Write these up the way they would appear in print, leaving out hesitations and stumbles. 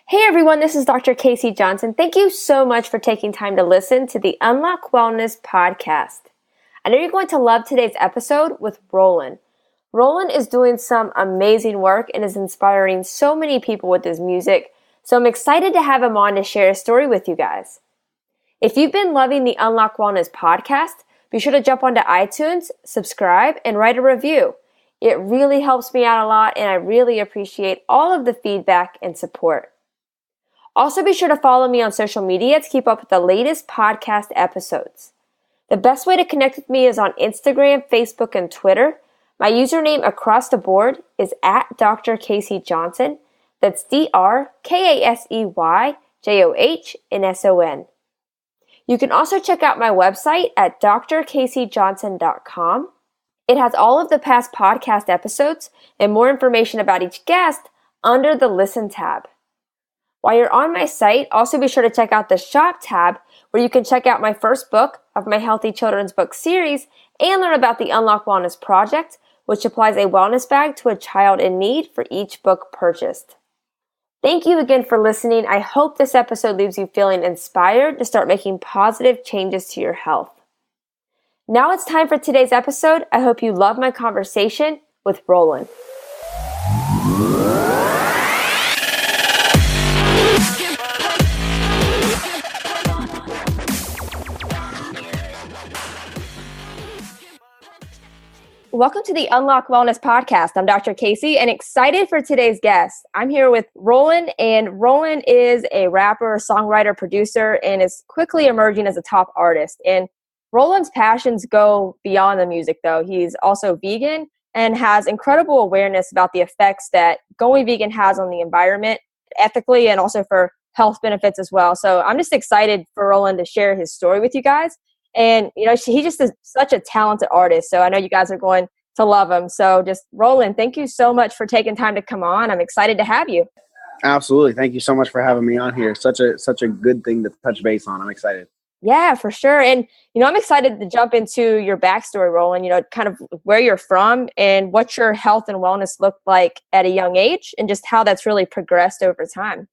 Hey everyone, this is Dr. Casey Johnson. Thank you so much for taking time to listen to the Unlock Wellness podcast. I know you're going to love today's episode with Rowland. Rowland is doing some amazing work and is inspiring so many people with his music, so I'm excited to have him on to share his story with you guys. If you've been loving the Unlock Wellness podcast, be sure to jump onto iTunes, subscribe, and write a review. It really helps me out a lot, and I really appreciate all of the feedback and support. Also, be sure to follow me on social media to keep up with the latest podcast episodes. The best way to connect with me is on Instagram, Facebook, and Twitter. My username across the board is at Dr. Casey Johnson. That's DrKaseyJohnson. You can also check out my website at drkaseyjohnson.com. It has all of the past podcast episodes and more information about each guest under the Listen tab. While you're on my site, also be sure to check out the Shop tab, where you can check out my first book of my Healthy Children's Book series and learn about the Unlock Wellness Project, which applies a wellness bag to a child in need for each book purchased. Thank you again for listening. I hope this episode leaves you feeling inspired to start making positive changes to your health. Now it's time for today's episode. I hope you love my conversation with Rowland. Welcome to the Unlock Wellness podcast. I'm Dr. Casey and excited for today's guest. I'm here with Rowland, and Rowland is a rapper, songwriter, producer, and is quickly emerging as a top artist. And Rowland's passions go beyond the music, though. He's also vegan and has incredible awareness about the effects that going vegan has on the environment, ethically, and also for health benefits as well. So I'm just excited for Rowland to share his story with you guys. And, you know, he just is such a talented artist. So I know you guys are going to love him. So just Rowland, thank you so much for taking time to come on. I'm excited to have you. Absolutely. Thank you so much for having me on here. Such a good thing to touch base on. I'm excited. Yeah, for sure. And, you know, I'm excited to jump into your backstory, Rowland, you know, kind of where you're from and what your health and wellness looked like at a young age and just how that's really progressed over time.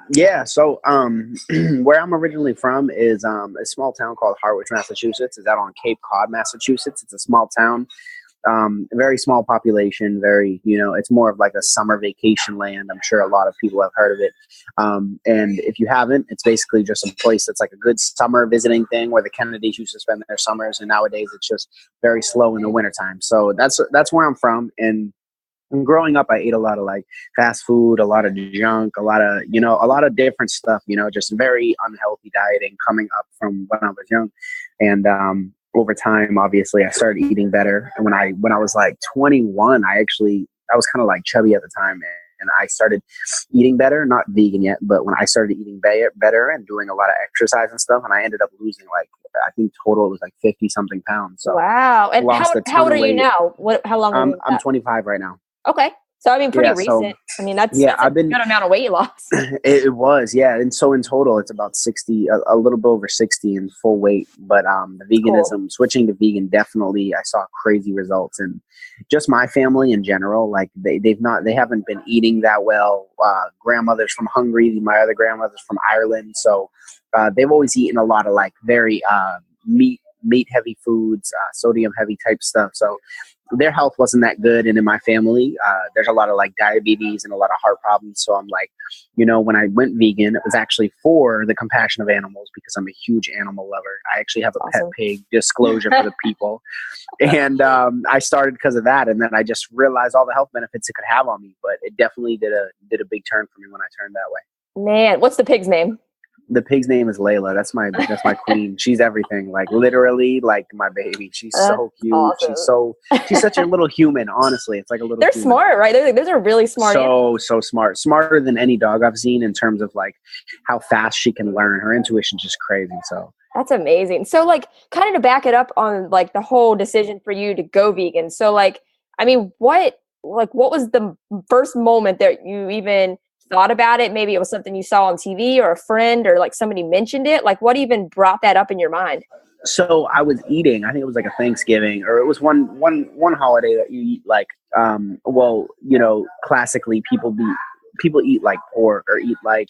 Yeah. So where I'm originally from is a small town called Harwich, Massachusetts. It's out on Cape Cod, Massachusetts. It's a small town, very small population, very, you know, it's more of like a summer vacation land. I'm sure a lot of people have heard of it. And if you haven't, it's basically just a place that's like a good summer visiting thing where the Kennedys used to spend their summers. And nowadays it's just very slow in the wintertime. So that's where I'm from. And growing up, I ate a lot of like fast food, a lot of junk, a lot of different stuff, you know, just very unhealthy dieting coming up from when I was young. And over time, obviously, I started eating better. And when I was like 21, I was kind of like chubby at the time. And I started eating better, not vegan yet, but when I started eating better and doing a lot of exercise and stuff, and I ended up losing like, I think total it was like 50 something pounds. So wow. And how old are you now? How long? I'm 25 right now. Okay. So, I mean, pretty recent. I mean, that's a good amount of weight loss. It was, yeah. And so in total, it's about 60, a little bit over 60 in full weight. But the veganism, switching to vegan, definitely, I saw crazy results. And just my family in general, like they haven't been eating that well. Grandmother's from Hungary. My other grandmother's from Ireland. So they've always eaten a lot of like very meat heavy foods, sodium heavy type stuff. So their health wasn't that good. And in my family, there's a lot of like diabetes and a lot of heart problems. So I'm like, you know, when I went vegan, it was actually for the compassion of animals because I'm a huge animal lover. I actually have a pet pig, disclosure for the people. And I started because of that. And then I just realized all the health benefits it could have on me. But it definitely did a big turn for me when I turned that way. Man, what's the pig's name? The pig's name is Layla. That's my queen. She's everything. Like literally, like my baby. She's so cute. Awesome. She's such a little human. Honestly, it's like a little. They're human. Smart, right? Those are really smart. So smart, smarter than any dog I've seen in terms of like how fast she can learn. Her intuition's just crazy. So that's amazing. So like, kind of to back it up on like the whole decision for you to go vegan. So like, I mean, what was the first moment that you even thought about it? Maybe it was something you saw on TV or a friend or like somebody mentioned it. Like what even brought that up in your mind? So I was eating, I think it was like a Thanksgiving or it was one holiday that you eat like, well, you know, classically people people eat like pork or eat like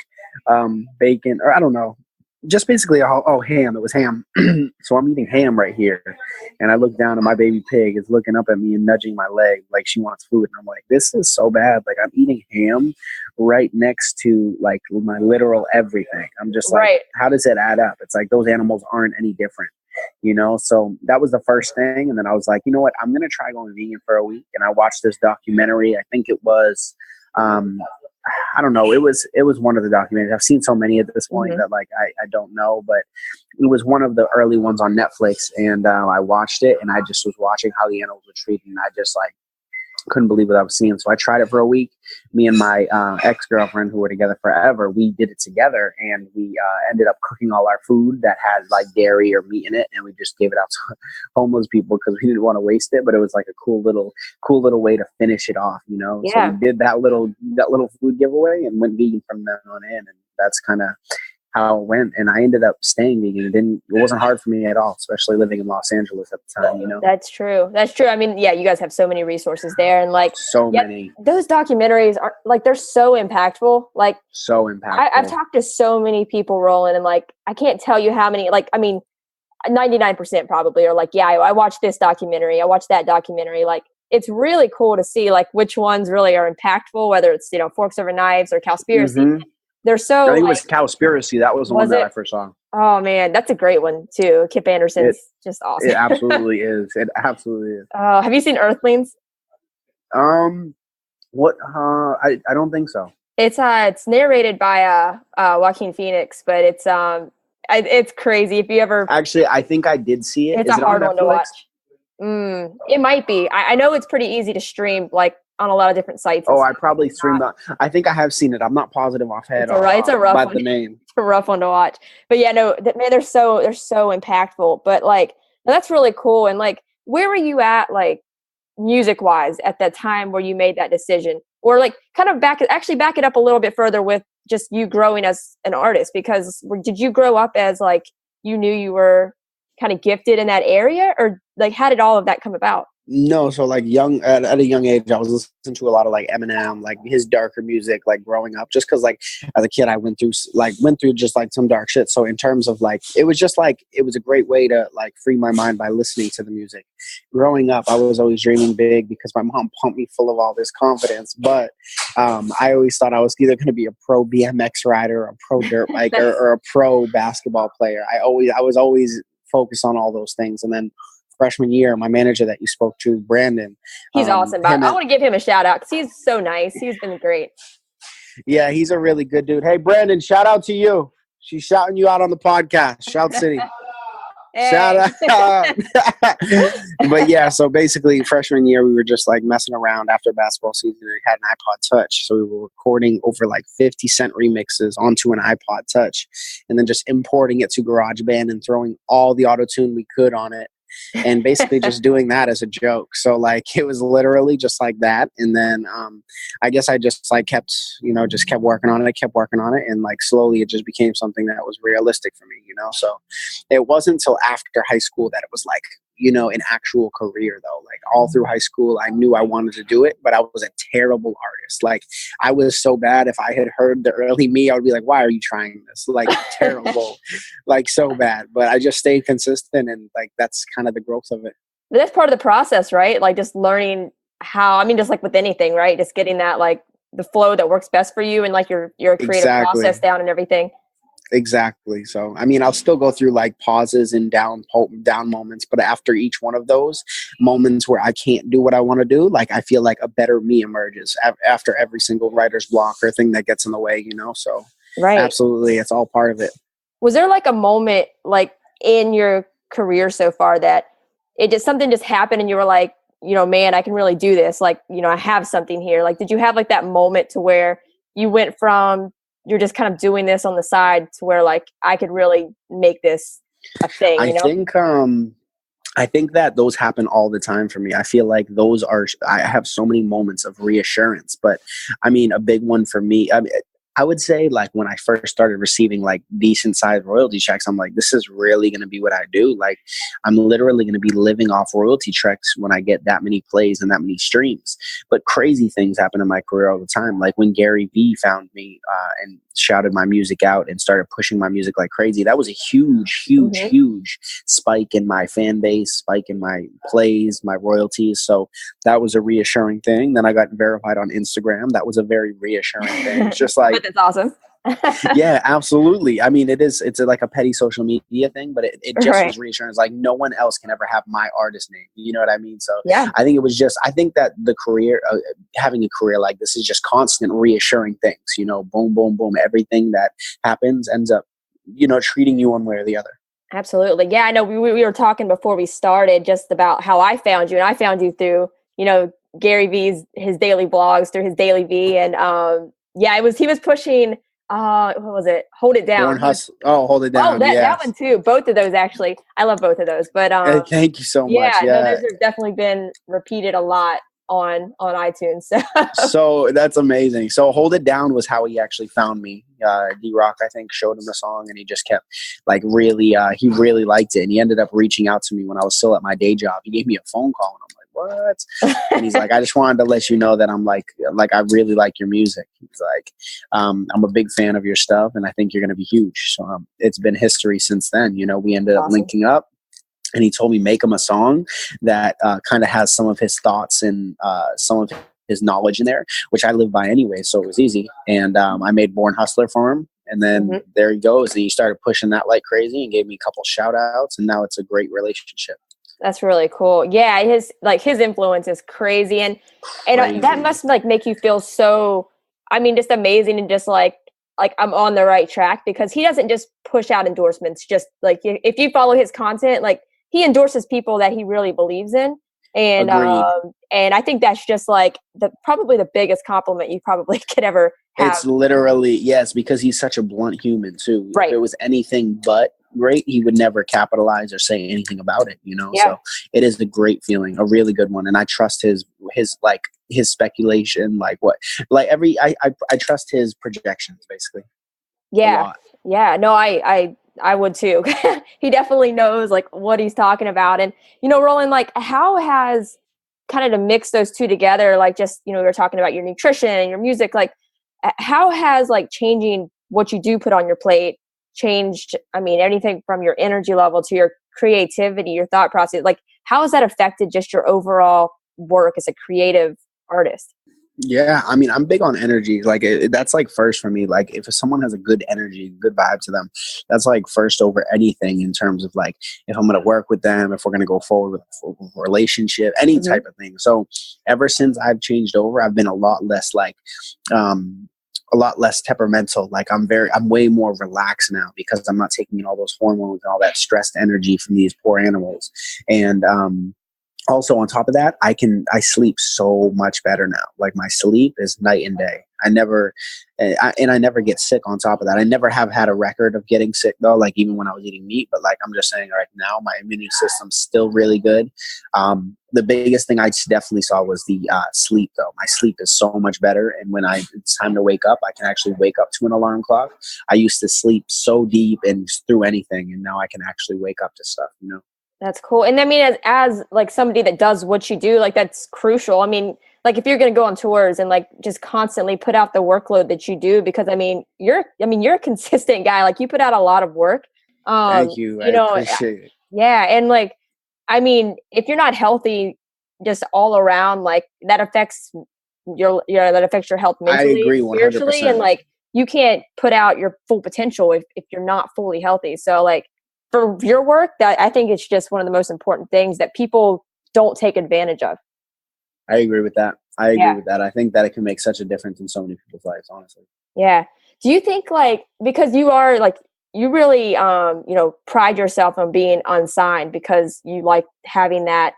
bacon, or I don't know, just basically ham. It was ham. So I'm eating ham right here, and I look down and my baby pig is looking up at me and nudging my leg like she wants food, and I'm like, this is so bad. Like, I'm eating ham right next to like my literal everything. I'm just like, Right. how does it add up? It's like those animals aren't any different, you know? So that was the first thing. And then I was like, you know what? I'm going to try going vegan for a week. And I watched this documentary. I think it was, I don't know. It was one of the documentaries. I've seen so many at this point that like, I don't know, but it was one of the early ones on Netflix. And I watched it, and I just was watching how the animals were treated. And I just like, couldn't believe what I was seeing. So I tried it for a week. Me and my ex-girlfriend, who were together forever, we did it together, and we ended up cooking all our food that had like dairy or meat in it, and we just gave it out to homeless people because we didn't want to waste it. But it was like a cool little way to finish it off, you know. Yeah. So we did that little food giveaway and went vegan from then on in, and that's kind of how it went. And I ended up staying vegan. It wasn't hard for me at all, especially living in Los Angeles at the time, you know. That's true. I mean, yeah, you guys have so many resources there, and like so many. Those documentaries are like, they're so impactful. Like, so impactful. I've talked to so many people, Rowland, and like, I can't tell you how many. Like, I mean, 99% probably are like, yeah, I watched this documentary, I watched that documentary. Like, it's really cool to see like which ones really are impactful, whether it's, you know, Forks Over Knives or Cowspiracy. They're so. I think it was Cowspiracy. That was the one that I first saw. Oh man, that's a great one too. Kip Anderson's just awesome. It absolutely is. It absolutely is. Have you seen Earthlings? What? I don't think so. It's narrated by Joaquin Phoenix, but it's crazy. If you ever actually, I think I did see it. It's a hard one to watch. It might be. I know it's pretty easy to stream, like on a lot of different sites. Oh, I probably streamed that. I think I have seen it. I'm not positive offhand. It's a rough one. The name. It's a rough one to watch. But yeah, no, man, they're so impactful. But like, that's really cool. And like, where were you at, like, music wise at that time where you made that decision? Or like, kind of back it up a little bit further with just you growing as an artist, because did you grow up as like, you knew you were kind of gifted in that area, or like, how did all of that come about? No, so like at a young age, I was listening to a lot of like Eminem, like his darker music, like growing up, just because like as a kid, I went through just like some dark shit. So in terms of like, it was a great way to like free my mind by listening to the music. Growing up, I was always dreaming big because my mom pumped me full of all this confidence. But I always thought I was either going to be a pro BMX rider, a pro dirt biker, or a pro basketball player. I was always focused on all those things. And then freshman year, my manager that you spoke to, Brandon. He's awesome. I want to give him a shout out because he's so nice. He's been great. Yeah, he's a really good dude. Hey, Brandon, shout out to you. She's shouting you out on the podcast. Shout City. Hey. Shout out. But yeah, so basically freshman year, we were just like messing around after basketball season. We had an iPod Touch. So we were recording over like 50 Cent remixes onto an iPod Touch and then just importing it to GarageBand and throwing all the auto-tune we could on it. And basically just doing that as a joke. So like, it was literally just like that. And then I guess I just like kept working on it. And like slowly it just became something that was realistic for me, you know? So it wasn't until after high school that it was like, you know, an actual career though. Like all through high school, I knew I wanted to do it, but I was a terrible artist. Like I was so bad. If I had heard the early me, I would be like, why are you trying this? Like terrible, like so bad. But I just stayed consistent, and like, that's kind of the growth of it. But that's part of the process, right? Like just learning how, I mean, just like with anything, right? Just getting that, like the flow that works best for you and like your creative process down and everything. Exactly. So, I mean, I'll still go through like pauses and down moments, but after each one of those moments where I can't do what I want to do, like I feel like a better me emerges after every single writer's block or thing that gets in the way, you know? So right. Absolutely. It's all part of it. Was there like a moment like in your career so far that something just happened and you were like, you know, man, I can really do this. Like, you know, I have something here. Like, did you have like that moment to where you went from, you're just kind of doing this on the side to where like, I could really make this a thing, you know? I think that those happen all the time for me. I feel like I have so many moments of reassurance, but I mean, a big one for me, I would say like when I first started receiving like decent sized royalty checks, I'm like, this is really going to be what I do. Like I'm literally going to be living off royalty checks when I get that many plays and that many streams. But crazy things happen in my career all the time. Like when Gary Vee found me and shouted my music out and started pushing my music like crazy. That was a huge spike in my fan base, spike in my plays, my royalties. So that was a reassuring thing. Then I got verified on Instagram. That was a very reassuring thing. It's just like, that's awesome. yeah, absolutely. I mean, it's like a petty social media thing, but it just was reassuring. It's like no one else can ever have my artist name. You know what I mean? So yeah, I think I think that the career, having a career like this is just constant reassuring things, you know, boom, boom, boom. Everything that happens ends up, you know, treating you one way or the other. Absolutely. Yeah, I know we were talking before we started just about how I found you, and I found you through, you know, Gary V's, his daily blogs, through his daily V. And yeah, he was pushing, what was it? Hold It Down. Hold It Down. Oh, that one too. Both of those, actually. I love both of those. But thank you so much. Yeah, no, those have definitely been repeated a lot on iTunes. So that's amazing. So Hold It Down was how he actually found me. D-Rock, I think, showed him the song, and he just kept like really, he really liked it. And he ended up reaching out to me when I was still at my day job. He gave me a phone call, and I'm like, what? And he's like, I just wanted to let you know that I'm like I really like your music. He's like, I'm a big fan of your stuff, and I think you're going to be huge. So it's been history since then. You know, we ended up linking up. And he told me make him a song that kind of has some of his thoughts and some of his knowledge in there, which I live by anyway, so it was easy. And I made Born Hustler for him. And then there he goes. And he started pushing that like crazy and gave me a couple shout outs. And now it's a great relationship. That's really cool. Yeah, his influence is crazy. And that must like make you feel so, I mean, just amazing, and just like I'm on the right track, because he doesn't just push out endorsements. Just like if you follow his content, like he endorses people that he really believes in. And and I think that's just like probably the biggest compliment you probably could ever have. It's literally, yes, because he's such a blunt human too. Right. If it was anything but great, he would never capitalize or say anything about it, you know? Yeah. So it is a great feeling, a really good one. And I trust his speculation, I trust his projections basically. Yeah. Yeah. No, I would too. He definitely knows like what he's talking about. And, you know, Rowland, like how has kind of to mix those two together, like just, you know, we were talking about your nutrition and your music, like how has like changing what you do put on your plate changed, I mean, anything from your energy level to your creativity, your thought process, like how has that affected just your overall work as a creative artist? Yeah, I mean, I'm big on energy. Like that's like first for me. Like if someone has a good energy, good vibe to them, that's like first over anything in terms of like if I'm going to work with them, if we're going to go forward with a relationship, any type of thing. So ever since I've changed over, I've been a lot less temperamental. Like I'm way more relaxed now because I'm not taking in all those hormones and all that stressed energy from these poor animals. And also on top of that, I sleep so much better now. Like my sleep is night and day. I never get sick on top of that. I never have had a record of getting sick though, like even when I was eating meat, but like I'm just saying right now, my immune system's still really good. The biggest thing I definitely saw was the sleep though. My sleep is so much better. And when it's time to wake up, I can actually wake up to an alarm clock. I used to sleep so deep and through anything. And now I can actually wake up to stuff, you know? That's cool. And I mean, as like somebody that does what you do, like that's crucial. I mean, like if you're going to go on tours and like just constantly put out the workload that you do, because I mean, you're a consistent guy. Like you put out a lot of work. Thank you. I appreciate it. Yeah. And like, I mean, if you're not healthy, just all around, like that affects your health mentally, I agree 100%. spiritually, and like you can't put out your full potential if you're not fully healthy. So like, for your work, that I think it's just one of the most important things that people don't take advantage of. I agree with that. I think that it can make such a difference in so many people's lives, honestly. Yeah. Do you think like, because you are like, you really, pride yourself on being unsigned because you like having that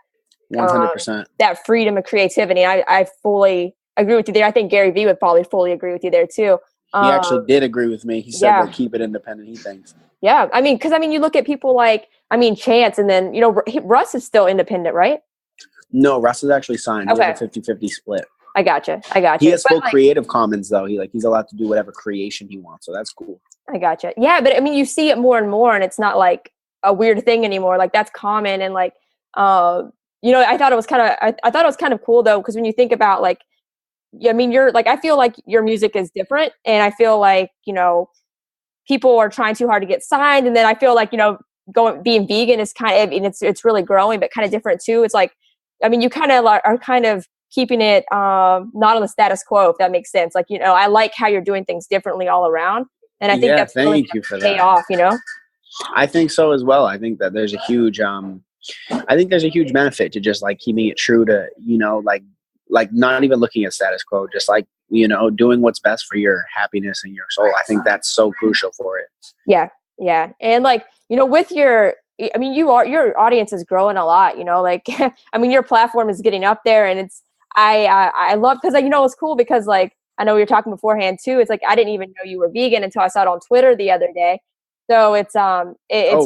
100%, that freedom of creativity. I fully agree with you there. I think Gary Vee would probably fully agree with you there too. He actually did agree with me. He said that keep it independent, he thinks. Yeah. I mean, because you look at people like, Chance, and then, Russ is still independent, right? No, Russ is actually signed. Okay. He has a 50-50 split. I gotcha. I gotcha. He has But full like, Creative Commons though. He's allowed to do whatever creation he wants. So that's cool. I gotcha. Yeah, but I mean, you see it more and more, and it's not like a weird thing anymore. Like that's common, and like, I thought it was kind of, I thought it was kind of cool though, because when you think about like, I mean, you're like, I feel like your music is different, and I feel like people are trying too hard to get signed, and then I feel like being vegan is kind of, I mean, it's really growing, but kind of different too. It's like, I mean, you kind of are kind of keeping it not on the status quo, if that makes sense. Like, I like how you're doing things differently all around. And I think Yeah, that's really thank you for pay that. off. I think so as well. I think that there's a huge benefit to just like keeping it true to, like not even looking at status quo, just like, doing what's best for your happiness and your soul. I think that's so crucial for it. Yeah. Yeah. And like, with your audience is growing a lot, like, I mean, your platform is getting up there, and I love, cause it's cool because like, I know we were talking beforehand too. It's like, I didn't even know you were vegan until I saw it on Twitter the other day. So it's oh,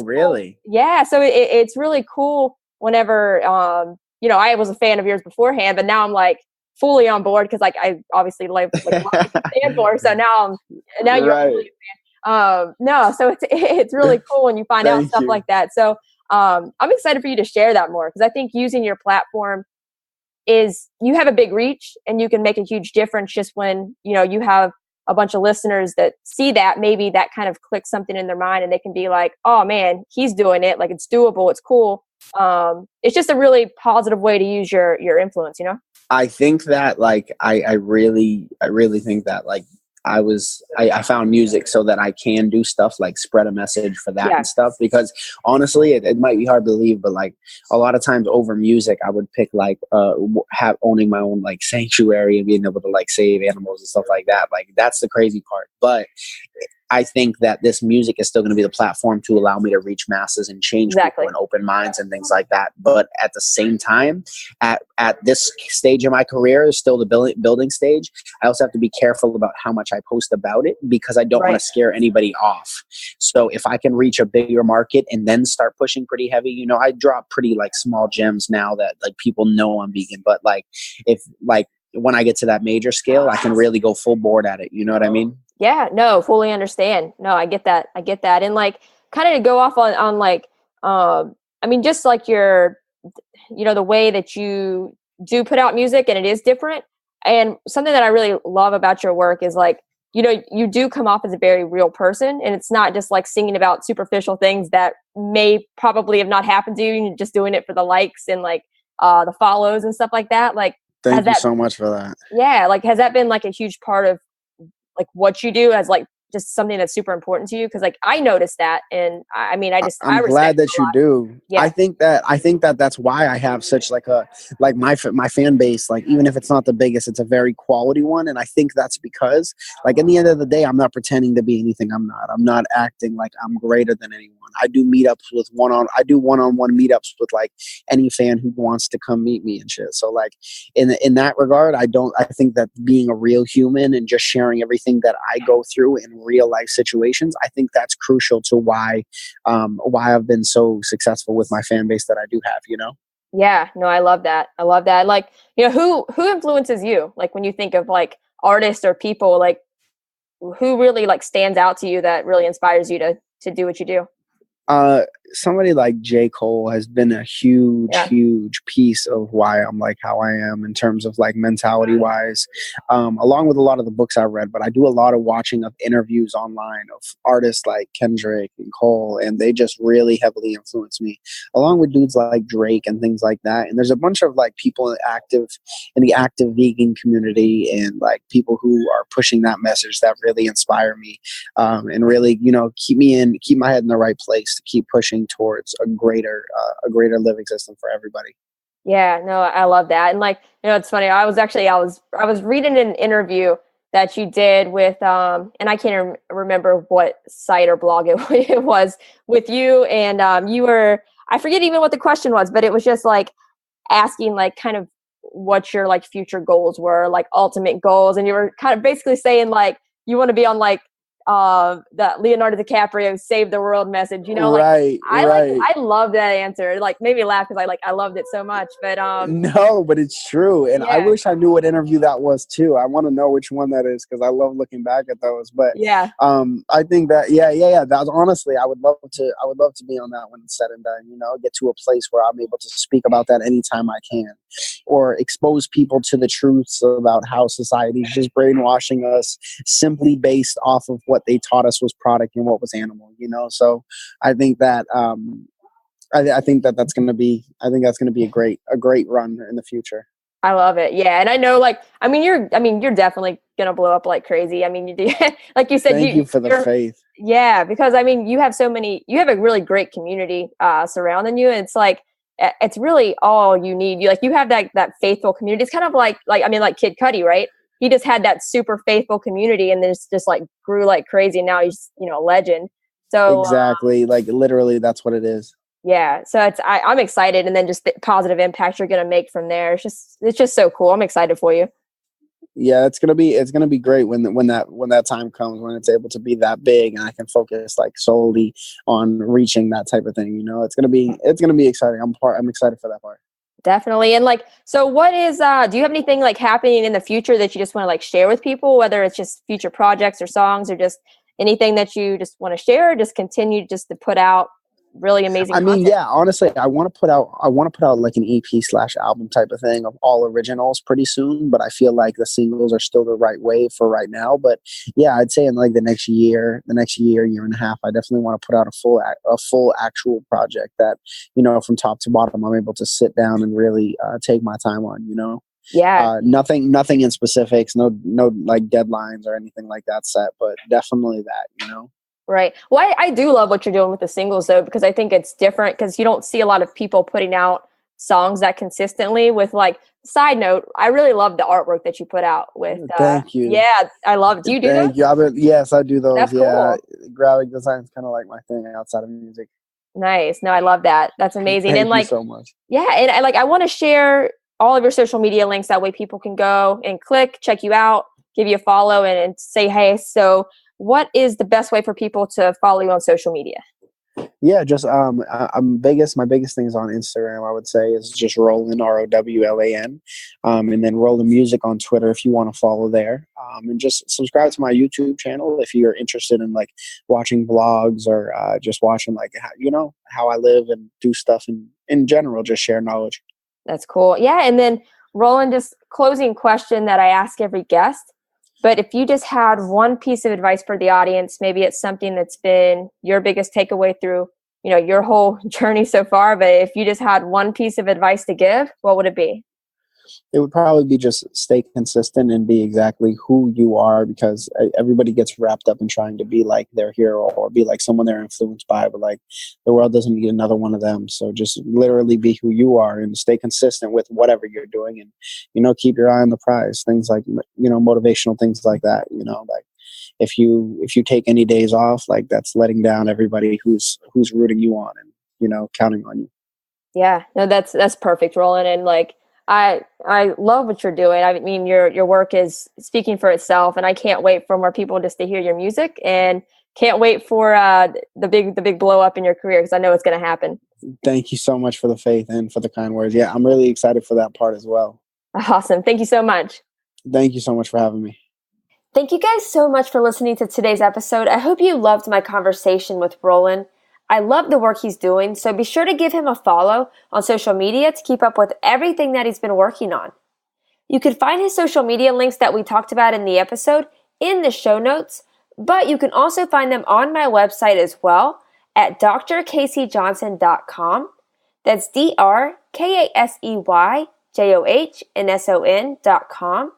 really? Cool. Yeah. So it's really cool whenever, I was a fan of yours beforehand, but now I'm like fully on board. Cause like, I obviously like what you stand for. So now you're right. really a fan. No, so it's really cool when you find out stuff like that. So, I'm excited for you to share that more. Cause I think using your platform is, you have a big reach, and you can make a huge difference just when, you have a bunch of listeners that see that, maybe that kind of clicks something in their mind, and they can be like, oh man, he's doing it. Like, it's doable. It's cool. It's just a really positive way to use your influence, I think that like, I really think that like, I found music so that I can do stuff like spread a message for that and stuff, because honestly, it might be hard to believe, but like a lot of times over music, I would pick like, owning my own like sanctuary and being able to like save animals and stuff like that. Like, that's the crazy part. But I think that this music is still going to be the platform to allow me to reach masses and change people and open minds and things like that. But at the same time, at this stage of my career, is still the building stage. I also have to be careful about how much I post about it, because I don't want to scare anybody off. So if I can reach a bigger market and then start pushing pretty heavy, I drop pretty like small gems now that like people know I'm vegan. But like, if like when I get to that major scale, I can really go full board at it. You know what I mean? Yeah, no, fully understand. No, I get that. And like, kind of to go off on like, I mean, just like your, the way that you do put out music, and it is different. And something that I really love about your work is like, you do come off as a very real person, and it's not just like singing about superficial things that may probably have not happened to you. You're just doing it for the likes and like, the follows and stuff like that. Like, thank you so much for that. Yeah. Like, has that been like a huge part of like what you do as like just something that's super important to you? Because like, I noticed that, and I mean, I'm glad that you do. Yeah. I think that that's why I have such like my fan base, like even if it's not the biggest, it's a very quality one. And I think that's because like at the end of the day, I'm not pretending to be anything I'm not. I'm not acting like I'm greater than anyone. I do meetups with one-on-one meetups with like any fan who wants to come meet me and shit. So like in that regard, I think that being a real human and just sharing everything that I go through in real life situations, I think that's crucial to why I've been so successful with my fan base that I do have, Yeah, no, I love that. Like, who influences you? Like, when you think of like artists or people, like who really like stands out to you that really inspires you to do what you do? Somebody like J. Cole has been a huge piece of why I'm like how I am in terms of like mentality wise, along with a lot of the books I read. But I do a lot of watching of interviews online of artists like Kendrick and Cole, and they just really heavily influence me, along with dudes like Drake and things like that. And there's a bunch of like people active in the active vegan community and like people who are pushing that message that really inspire me, and really, keep my head in the right place to keep pushing towards a greater living system for everybody. Yeah, no, I love that. And like, it's funny. I was reading an interview that you did with, and I can't remember what site or blog it was with you. And you were, I forget even what the question was, but it was just like asking like kind of what your like future goals were, like ultimate goals. And you were kind of basically saying like, you want to be on like the Leonardo DiCaprio save the world message, like Right. I love that answer. It like made me laugh because I loved it so much. But No, but it's true. And I yeah, wish I knew what interview that was too. I want to know which one that is because I love looking back at those. But yeah, I think that yeah. That's honestly I would love to be on that when it's said and done, get to a place where I'm able to speak about that anytime I can. Or expose people to the truths about how society is just brainwashing us simply based off of what they taught us was product and what was animal, So I think that I think that's going to be a great run in the future. I love it. Yeah, and I know, you're definitely gonna blow up like crazy. I mean, you do, like you said, Thank you for the faith. yeah, because you have you have a really great community surrounding you, and it's like it's really all you need. You have that faithful community. It's kind of like Kid Cudi, right? He just had that super faithful community, and then just like grew like crazy. And now he's a legend. So Exactly, like literally, that's what it is. yeah, so I'm excited, and then just the positive impact you're going to make from there. It's just so cool. I'm excited for you. Yeah, it's gonna be great when that time comes, when it's able to be that big and I can focus like solely on reaching that type of thing. It's gonna be exciting. I'm excited for that part. Definitely. And so what is do you have anything like happening in the future that you just want to like share with people, whether it's just future projects or songs or just anything that you just want to share, or just continue just to put out really amazing content? Yeah, honestly, I want to put out like an EP/album type of thing of all originals pretty soon, but I feel like the singles are still the right way for right now. But yeah, I'd say in like the next year, year and a half, I definitely want to put out a full actual project that, from top to bottom, I'm able to sit down and really take my time on, Yeah. Nothing in specifics, no like deadlines or anything like that set, but definitely that. Right. Well, I do love what you're doing with the singles though, because I think it's different because you don't see a lot of people putting out songs that consistently with side note, I really love the artwork that you put out with Thank you. Yeah, I love it. Do you do Thank you. Yes, I do those. That's yeah. cool. Graphic design is kind of like my thing outside of music. Nice. No, I love that. That's amazing. Thank And you so much. yeah, and I want to share all of your social media links. That way people can go and check you out, give you a follow and say, hey, so what is the best way for people to follow you on social media? Yeah, just my biggest thing is on Instagram. I would say is just Rowlan, ROWLAN, and then Rowland Music on Twitter if you want to follow there, and just subscribe to my YouTube channel if you're interested in like watching vlogs or just watching how I live and do stuff and in general just share knowledge. That's cool. Yeah, and then Rowland, just closing question that I ask every guest. But if you just had one piece of advice for the audience, maybe it's something that's been your biggest takeaway through, your whole journey so far. But if you just had one piece of advice to give, what would it be? It would probably be just stay consistent and be exactly who you are, because everybody gets wrapped up in trying to be like their hero or be like someone they're influenced by, but like the world doesn't need another one of them. So just literally be who you are and stay consistent with whatever you're doing, and keep your eye on the prize. Things like motivational things like that. Like if you take any days off, like that's letting down everybody who's rooting you on and counting on you. Yeah, no, that's perfect, Rowland. And I love what you're doing. I mean, your work is speaking for itself, and I can't wait for more people just to hear your music, and can't wait for the big blow up in your career, because I know it's going to happen. Thank you so much for the faith and for the kind words. Yeah, I'm really excited for that part as well. Awesome. Thank you so much. Thank you so much for having me. Thank you guys so much for listening to today's episode. I hope you loved my conversation with Rowland. I love the work he's doing, so be sure to give him a follow on social media to keep up with everything that he's been working on. You can find his social media links that we talked about in the episode in the show notes, but you can also find them on my website as well at drkaseyjohnson.com. That's DrKaseyJohnson.com.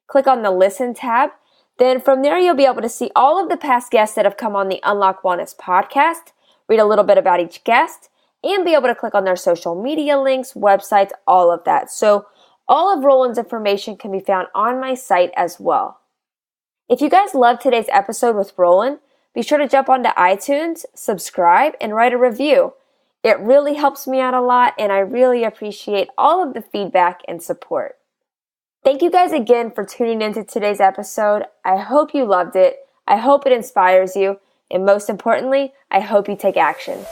Click on the Listen tab. Then from there, you'll be able to see all of the past guests that have come on the Unlock Wellness podcast, read a little bit about each guest, and be able to click on their social media links, websites, all of that. So all of Rowland's information can be found on my site as well. If you guys loved today's episode with Rowland, be sure to jump onto iTunes, subscribe, and write a review. It really helps me out a lot, and I really appreciate all of the feedback and support. Thank you guys again for tuning into today's episode. I hope you loved it. I hope it inspires you, and most importantly, I hope you take action.